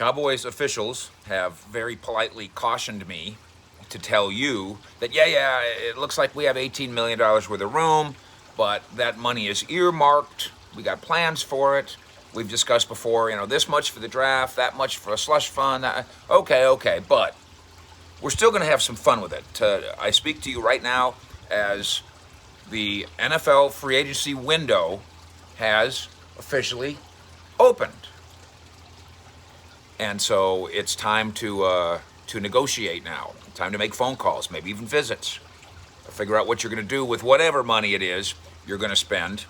Cowboys officials have very politely cautioned me to tell you that, yeah, it looks like we have $18 million worth of room, but that money is earmarked. We got plans for it. We've discussed before, this much for the draft, that much for a slush fund. Okay, but we're still going to have some fun with it. I speak to you right now as the NFL free agency window has officially opened. And so it's time to negotiate now. Time to make phone calls, maybe even visits. Figure out what you're going to do with whatever money it is you're going to spend.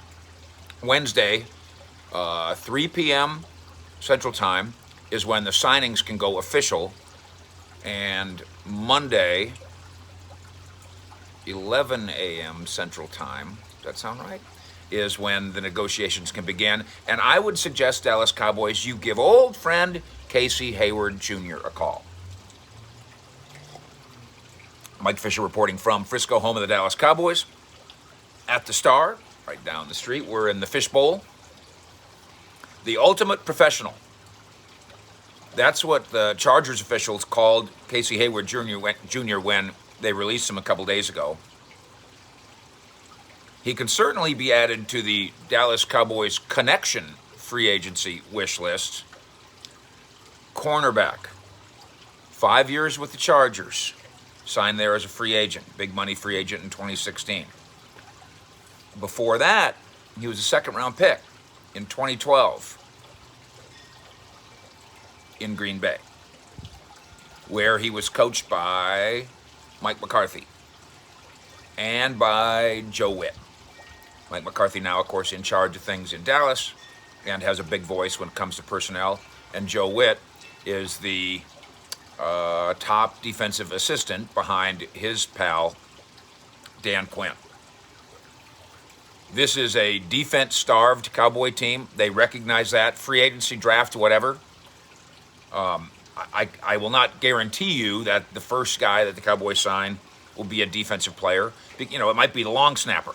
Wednesday, 3 p.m. Central Time is when the signings can go official. And Monday, 11 a.m. Central Time, does that sound right? Is when the negotiations can begin. And I would suggest, Dallas Cowboys, you give old friend Casey Hayward Jr. a call. Mike Fisher reporting from Frisco, home of the Dallas Cowboys. At the Star, right down the street, we're in the Fishbowl. The ultimate professional. That's what the Chargers officials called Casey Hayward Jr. when they released him a couple days ago. He can certainly be added to the Dallas Cowboys connection free agency wish list. Cornerback, 5 years with the Chargers, signed there as a free agent, big money free agent in 2016. Before that, he was a second-round pick in 2012 in Green Bay, where he was coached by Mike McCarthy and by Joe Witt. Mike McCarthy now, of course, in charge of things in Dallas and has a big voice when it comes to personnel. And Joe Witt is the top defensive assistant behind his pal, Dan Quinn. This is a defense-starved Cowboy team. They recognize that. Free agency, draft, whatever. I will not guarantee you that the first guy that the Cowboys sign will be a defensive player. It might be the long snapper.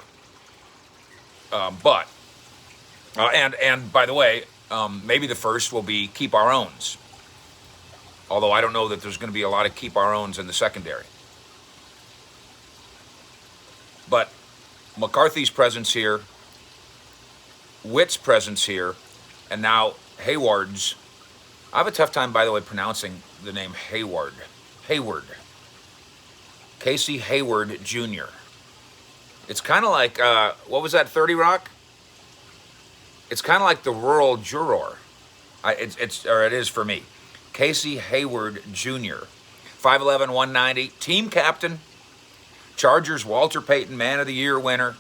And by the way, maybe the first will be keep our owns. Although I don't know that there's going to be a lot of keep our owns in the secondary. But McCarthy's presence here, Witt's presence here, and now Hayward's. I have a tough time, by the way, pronouncing the name Hayward. Hayward. Casey Hayward Jr. It's kind of like, what was that, 30 Rock? It's kind of like the rural juror. It is for me. Casey Hayward Jr. 5'11", 190, team captain. Chargers Walter Payton Man of the Year winner.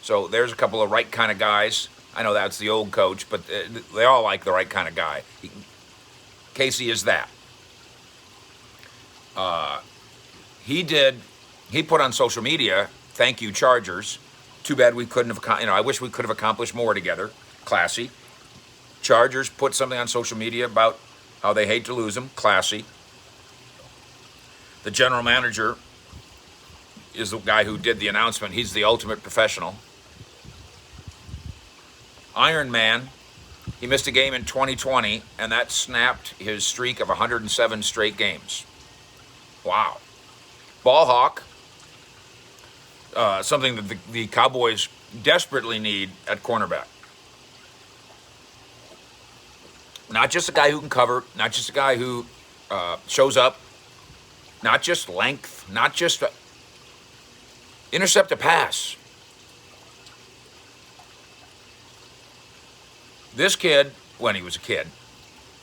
So there's a couple of right kind of guys. I know that's the old coach, but they all like the right kind of guy. Casey is that. He put on social media, thank you, Chargers. Too bad we couldn't have, I wish we could have accomplished more together. Classy. Chargers put something on social media about how they hate to lose him. Classy. The general manager is the guy who did the announcement. He's the ultimate professional. Iron Man. He missed a game in 2020, and that snapped his streak of 107 straight games. Wow. Ball hawk. Something that the Cowboys desperately need at cornerback. Not just a guy who can cover, not just a guy who shows up, not just length, not just intercept a pass. This kid, when he was a kid,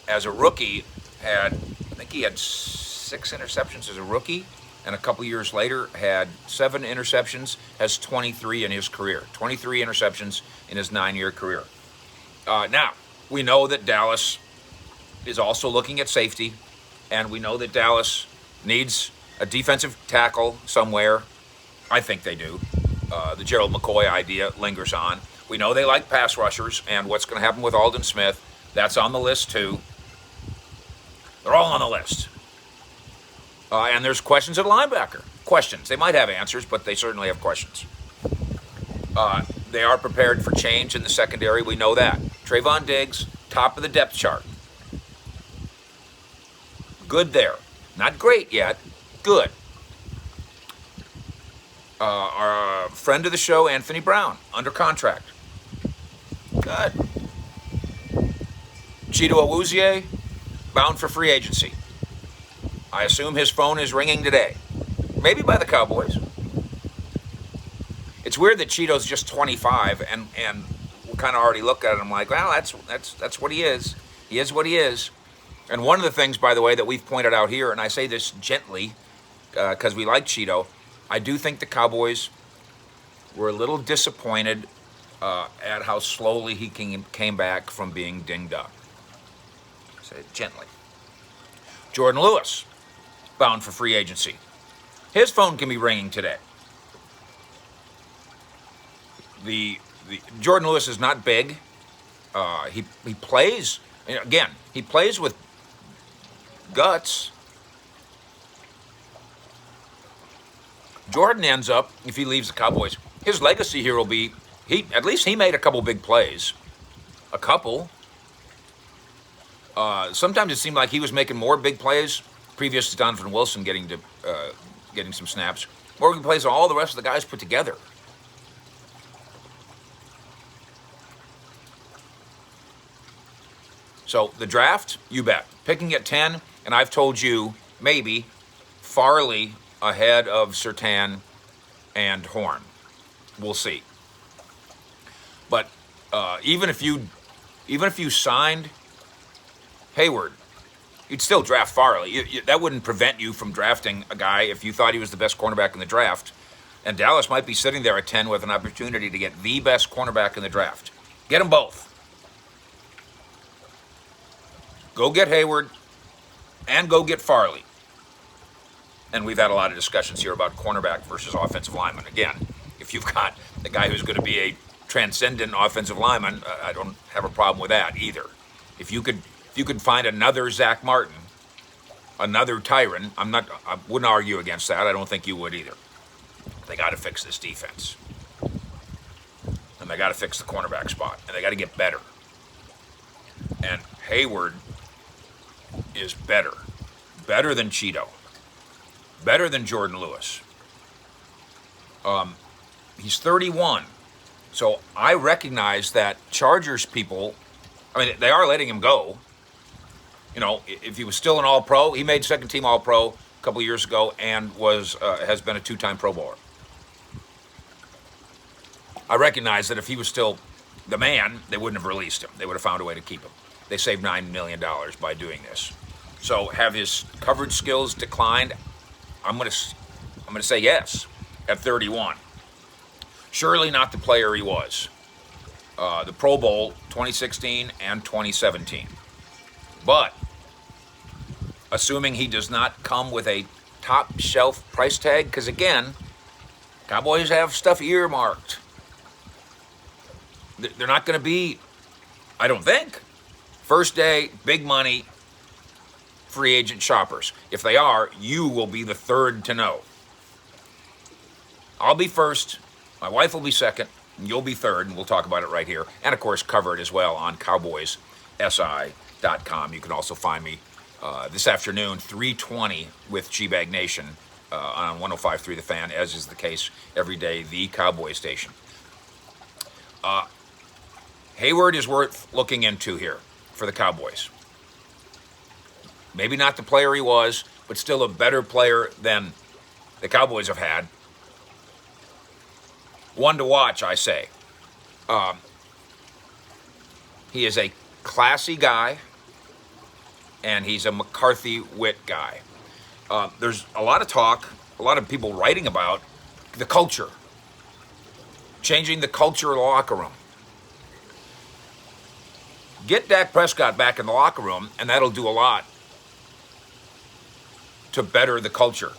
as a rookie, I think he had 6 interceptions as a rookie, and a couple years later had 7 interceptions, has 23 in his career. 23 interceptions in his 9-year career. Now, we know that Dallas is also looking at safety, and we know that Dallas needs a defensive tackle somewhere. I think they do. The Gerald McCoy idea lingers on. We know they like pass rushers, and what's going to happen with Aldon Smith, that's on the list too. They're all on the list. And there's questions at linebacker. Questions. They might have answers, but they certainly have questions. They are prepared for change in the secondary. We know that. Trayvon Diggs, top of the depth chart. Good there. Not great yet. Good. Our friend of the show, Anthony Brown, under contract. Good. Cheeto Awuzie, bound for free agency. I assume his phone is ringing today. Maybe by the Cowboys. It's weird that Cheeto's just 25, and we kind of already look at him like, well, that's what he is. He is what he is. And one of the things, by the way, that we've pointed out here, and I say this gently because we like Cheeto, I do think the Cowboys were a little disappointed at how slowly he came back from being dinged up. Say it gently. Jordan Lewis, bound for free agency. His phone can be ringing today. The Jordan Lewis is not big. He plays, again, he plays with guts. Jordan ends up, if he leaves the Cowboys, his legacy here will be, at least he made a couple big plays. A couple. Sometimes it seemed like he was making more big plays previous to Donovan Wilson getting some snaps. More big plays than all the rest of the guys put together. So the draft, you bet. Picking at 10, and I've told you, maybe, Farley ahead of Surtain and Horn. We'll see. But even if you signed Hayward, you'd still draft Farley. That wouldn't prevent you from drafting a guy if you thought he was the best cornerback in the draft. And Dallas might be sitting there at 10 with an opportunity to get the best cornerback in the draft. Get them both. Go get Hayward and go get Farley. And we've had a lot of discussions here about cornerback versus offensive lineman. Again, if you've got the guy who's going to be a transcendent offensive lineman, I don't have a problem with that either. If you could find another Zach Martin, another Tyron, I wouldn't argue against that. I don't think you would either. They got to fix this defense. And they got to fix the cornerback spot. And they got to get better. And Hayward is better. Better than Cheeto. Better than Jordan Lewis. He's 31. So I recognize that Chargers people, I mean, they are letting him go. You know, if he was still an All-Pro, he made second-team All-Pro a couple of years ago and has been a two-time Pro Bowler. I recognize that if he was still the man, they wouldn't have released him. They would have found a way to keep him. They saved $9 million by doing this. So have his coverage skills declined? I'm going to say yes at 31. Surely not the player he was. The Pro Bowl 2016 and 2017. But assuming he does not come with a top shelf price tag, because again, Cowboys have stuff earmarked. They're not going to be, I don't think, first day, big money, free agent shoppers. If they are, you will be the third to know. I'll be first, my wife will be second, and you'll be third, and we'll talk about it right here. And, of course, cover it as well on CowboysSI.com. You can also find me this afternoon, 3:20 with G-Bag Nation on 105.3 The Fan, as is the case every day, the Cowboy station. Hayward is worth looking into here for the Cowboys. Maybe not the player he was, but still a better player than the Cowboys have had. One to watch, I say. He is a classy guy, and he's a McCarthy-Witt guy. There's a lot of talk, a lot of people writing about the culture, changing the culture of the locker room. Get Dak Prescott back in the locker room, and that'll do a lot to better the culture.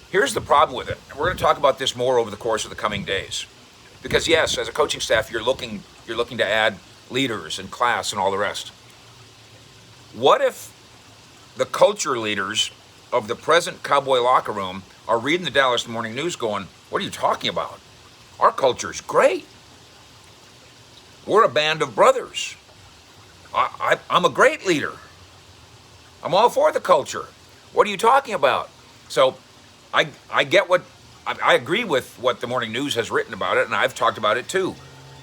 Here's the problem with it. And we're going to talk about this more over the course of the coming days. Because yes, as a coaching staff, you're looking to add leaders and class and all the rest. What if the culture leaders of the present Cowboy locker room are reading the Dallas Morning News going, what are you talking about? Our culture is great. We're a band of brothers. I'm a great leader. I'm all for the culture. What are you talking about? So I get what, I agree with what the morning news has written about it, and I've talked about it too.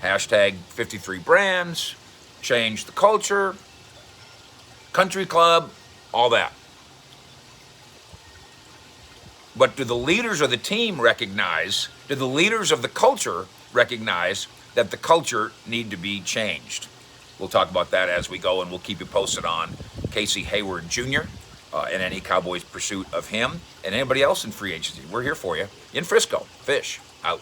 Hashtag 53 brands, change the culture, country club, all that. But do the leaders of the team recognize, do the leaders of the culture recognize that the culture need to be changed? We'll talk about that as we go, and we'll keep you posted on Casey Hayward Jr. And any Cowboys pursuit of him and anybody else in free agency. We're here for you in Frisco. Fish out.